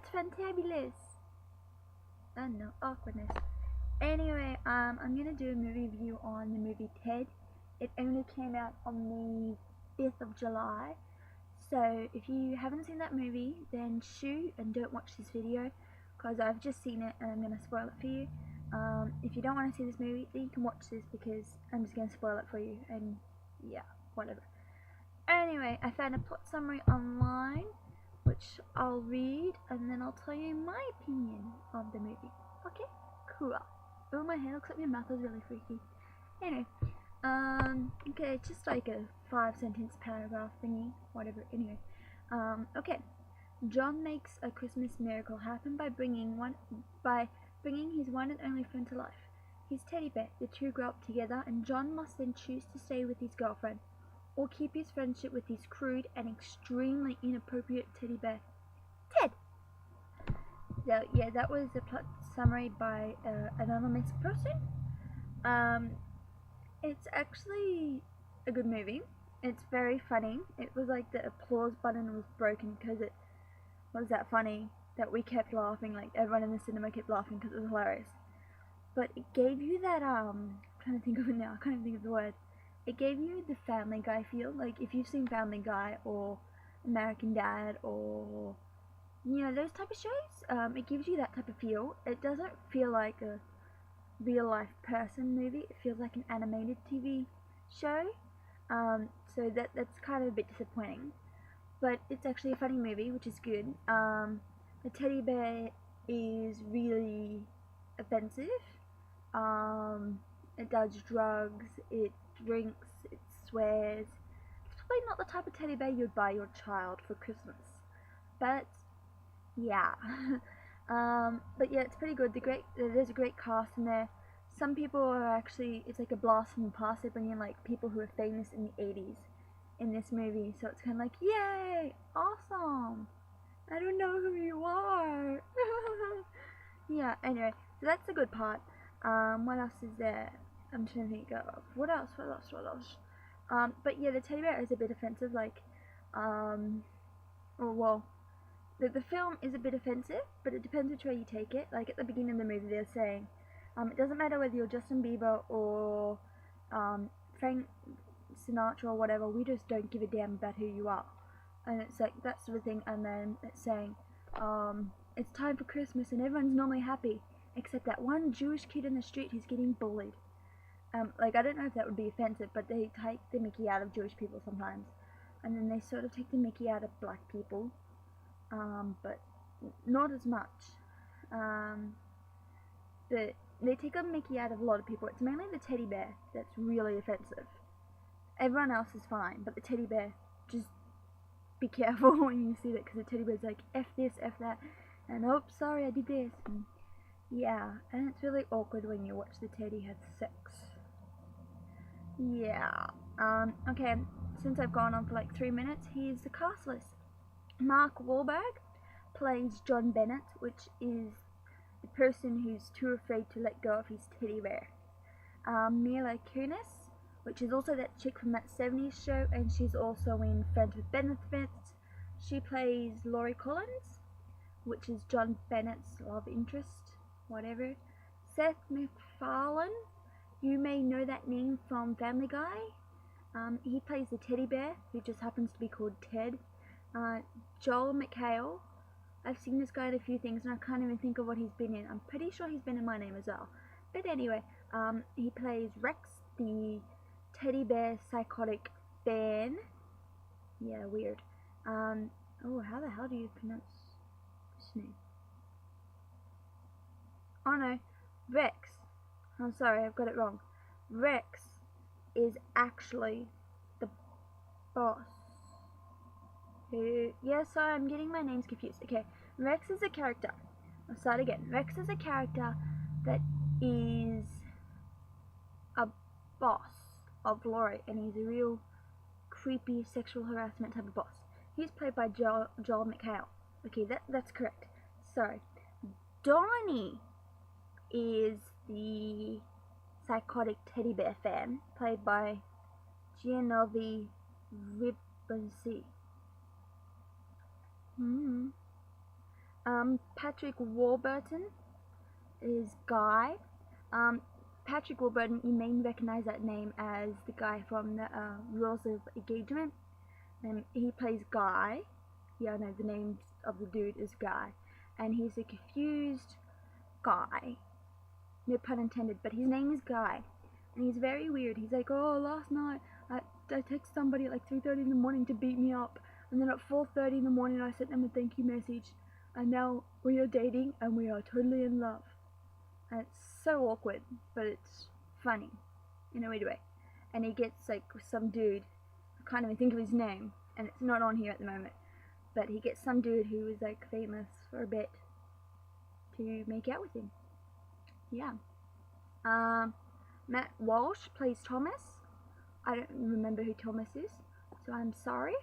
That's fantabulous. Oh no, awkwardness. Anyway, I'm gonna do a movie review on the movie Ted. It only came out on the 5th of July. So if you haven't seen that movie, then shoot and don't watch this video, because I've just seen it and I'm gonna spoil it for you. If you don't want to see this movie, then you can watch this, because I'm just gonna spoil it for you, and yeah, whatever. Anyway, I found a plot summary online, which I'll read, and then I'll tell you my opinion of the movie. Okay? Cool. Oh, my hair looks like my mouth is really freaky. Anyway, okay, just like a 5-sentence paragraph thingy, whatever. Anyway, okay. John makes a Christmas miracle happen by bringing his one and only friend to life, his teddy bear. The two grow up together, and John must then choose to stay with his girlfriend, or keep his friendship with his crude and extremely inappropriate teddy bear, Ted. So yeah, that was a plot summary by an anonymous person. It's actually a good movie. It's very funny. It was like the applause button was broken because it was that funny that we kept laughing. Like everyone in the cinema kept laughing because it was hilarious. But it gave you that I'm trying to think of it now. I can't even think of the word. It gave you the Family Guy feel. Like if you've seen Family Guy or American Dad or those type of shows, it gives you that type of feel. It doesn't feel like a real life person movie. It feels like an animated TV show. So that's kind of a bit disappointing. But it's actually a funny movie, which is good. The teddy bear is really offensive. It does drugs, it drinks, it swears. It's probably not the type of teddy bear you'd buy your child for Christmas. But yeah. But yeah, it's pretty good. There's a great cast in there. Some people are actually, it's like a blast from the past. They bring in like people who are famous in the 80s in this movie, so it's kind of like, yay, awesome. I don't know who you are. Yeah, anyway, so that's a good part. What else is there? I'm trying to think of what else. But yeah, the teddy bear is a bit offensive. Like, the film is a bit offensive, but it depends which way you take it. Like at the beginning of the movie, they're saying, it doesn't matter whether you're Justin Bieber or Frank Sinatra or whatever. We just don't give a damn about who you are. And it's like that sort of thing. And then it's saying, it's time for Christmas and everyone's normally happy, except that one Jewish kid in the street who's getting bullied. Like, I don't know if that would be offensive, but they take the mickey out of Jewish people sometimes. And then they sort of take the mickey out of black people. But not as much. But they take a mickey out of a lot of people. It's mainly the teddy bear that's really offensive. Everyone else is fine, but the teddy bear, just be careful when you see that, because the teddy bear's like, F this, F that, and oh, sorry, I did this. And yeah, and it's really awkward when you watch the teddy have sex. Yeah. Okay, since I've gone on for like 3 minutes, here's the cast list. Mark Wahlberg plays John Bennett, which is the person who's too afraid to let go of his teddy bear. Mila Kunis, which is also that chick from that 70s show, and she's also in Friends with Benefits. She plays Laurie Collins, which is John Bennett's love interest, whatever. Seth MacFarlane, you may know that name from Family Guy. He plays the teddy bear, who just happens to be called Ted. Joel McHale, I've seen this guy in a few things and I can't even think of what he's been in. I'm pretty sure he's been in My Name as well. But anyway, he plays Rex, the teddy bear psychotic fan. Yeah, weird. Oh, how the hell do you pronounce his name? Oh no, Rex. I'm sorry, I've got it wrong. Rex is actually the boss. Yeah, sorry, I'm getting my names confused. Okay, Rex is a character. I'll start again. Rex is a character that is a boss of Laurie, and he's a real creepy sexual harassment type of boss. He's played by Joel McHale. Okay, that's correct. Sorry. Donnie is the psychotic teddy bear fan, played by Giannovi Ribisi. Patrick Warburton is Guy. Patrick Warburton, you may recognize that name as the guy from the Rules of Engagement. He plays Guy. Yeah, no, the name of the dude is Guy. And he's a confused guy. No pun intended, but his name is Guy. And he's very weird. He's like, oh, last night I texted somebody at like 3:30 in the morning to beat me up. And then at 4:30 in the morning I sent them a thank you message. And now we are dating and we are totally in love. And it's so awkward, but it's funny in a weird way. And he gets like some dude, I can't even think of his name, and it's not on here at the moment, but he gets some dude who was like famous for a bit to make out with him. Yeah. Matt Walsh plays Thomas. I don't remember who Thomas is, so I'm sorry.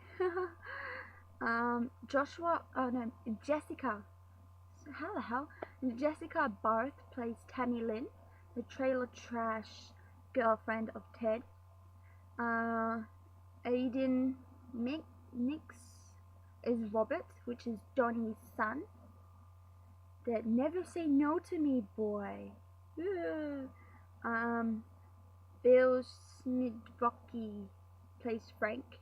Jessica. How the hell? Jessica Barth plays Tammy Lynn, the trailer trash girlfriend of Ted. Aiden Nix is Robert, which is Donnie's son. That never say no to me boy. Bill Smidrocky plays Frank.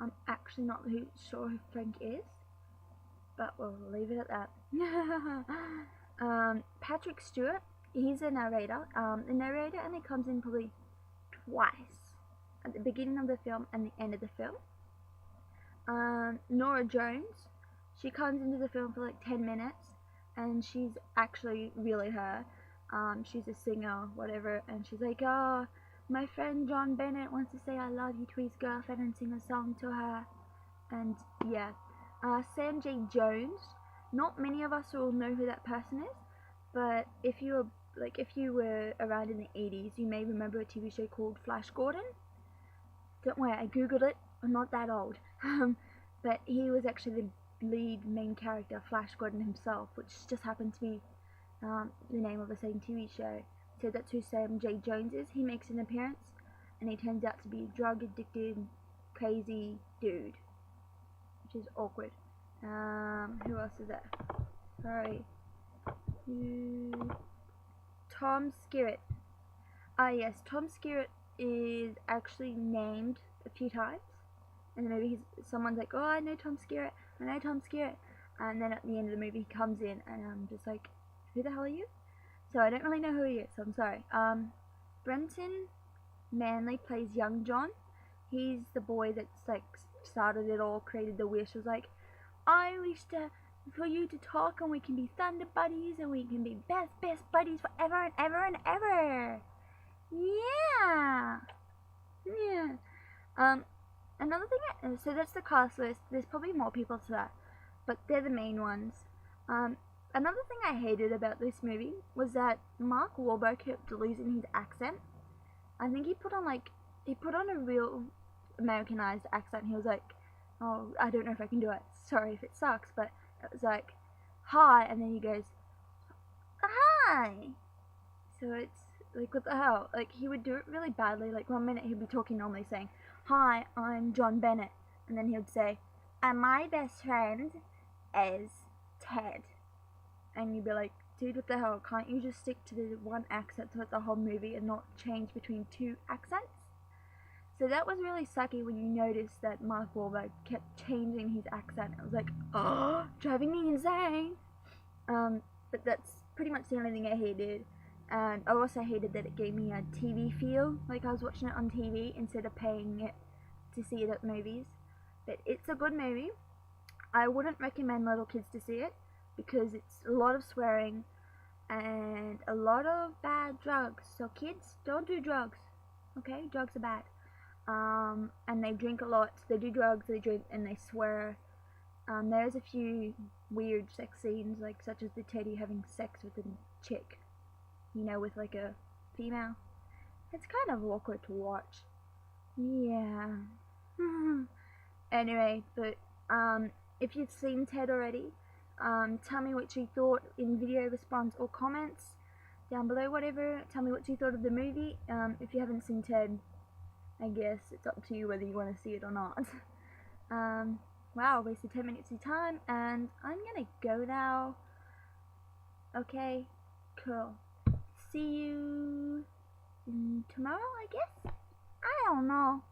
I'm actually not sure who Frank is, but we'll leave it at that. Patrick Stewart, he's a narrator. The narrator only comes in probably twice, at the beginning of the film and the end of the film. Nora Jones, she comes into the film for like 10 minutes, and she's actually really her. She's a singer, whatever, and she's like, oh, my friend John Bennett wants to say I love you to his girlfriend and sing a song to her. And yeah. Sam J. Jones, not many of us will know who that person is, but if you were around in the 80s, you may remember a TV show called Flash Gordon. Don't worry, I googled it, I'm not that old. But he was actually the lead main character, Flash Gordon himself, which just happened to be the name of the same TV show. So that's who Sam J. Jones is. He makes an appearance, and he turns out to be a drug-addicted, crazy dude, which is awkward. Who else is there? Sorry. Tom Skerritt. Yes, Tom Skerritt is actually named a few times. And the movie, someone's like, oh, I know Tom Skerritt, and then at the end of the movie he comes in, and I'm just like, who the hell are you? So I don't really know who he is, so I'm sorry. Brenton Manley plays young John. He's the boy that's like started it all, created the wish, was like, I wish for you to talk and we can be thunder buddies and we can be best buddies forever and ever and ever. Yeah. Another thing, so that's the cast list. There's probably more people to that, but they're the main ones. Another thing I hated about this movie was that Mark Wahlberg kept losing his accent. I think he put on a real Americanized accent. He was like, oh, I don't know if I can do it. Sorry if it sucks, but it was like, hi, and then he goes, hi. So it's like, what the hell? Like, he would do it really badly. Like, 1 minute he'd be talking normally saying, hi, I'm John Bennett. And then he would say, and my best friend is Ted. And you'd be like, dude, what the hell? Can't you just stick to the one accent throughout the whole movie and not change between two accents? So that was really sucky when you noticed that Mark Wahlberg kept changing his accent. I was like, oh, driving me insane. But that's pretty much the only thing I hated. And I also hated that it gave me a TV feel, like I was watching it on TV instead of paying it to see it at movies. But it's a good movie. I wouldn't recommend little kids to see it because it's a lot of swearing and a lot of bad drugs. So kids, don't do drugs. Okay, drugs are bad. And they drink a lot. They do drugs, they drink, and they swear. There's a few weird sex scenes, like such as the Teddy having sex with a chick, you know, with like a female. It's kind of awkward to watch. Yeah. Anyway, but if you've seen Ted already, tell me what you thought in video response or comments down below, whatever. Tell me what you thought of the movie. If you haven't seen Ted, I guess it's up to you whether you want to see it or not. wow, wasted 10 minutes of time, and I'm gonna go now. Okay, cool. See you tomorrow, I guess? I don't know.